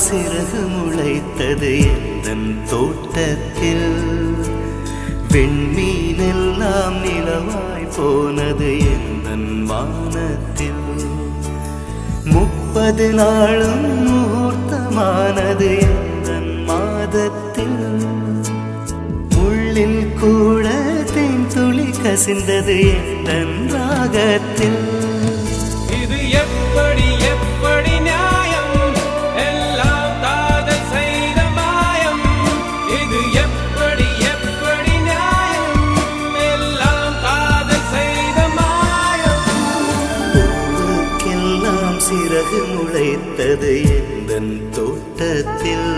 சிறகு முளைத்தது எந்தன் தோட்டத்தில். வெண்மீனெல்லாம் நிலவாய் போனது எந்தன் வானத்தில். 30 நாளும் முகூர்த்தமானது எந்தன் மாதத்தில். முள்ளில் கூட தேன் துளி கசிந்தது எந்தன் ராகத்தில். இது எப்படி எப்படி நியாயம்? எல்லாம் காதல் செய்த மாயம். இது எப்படி எப்படி நியாயம்? எல்லாம் காதல் செய்த மாயம். பூவுக்கெல்லாம் சிறகு முளைத்தது எந்தன் தோட்டத்தில்.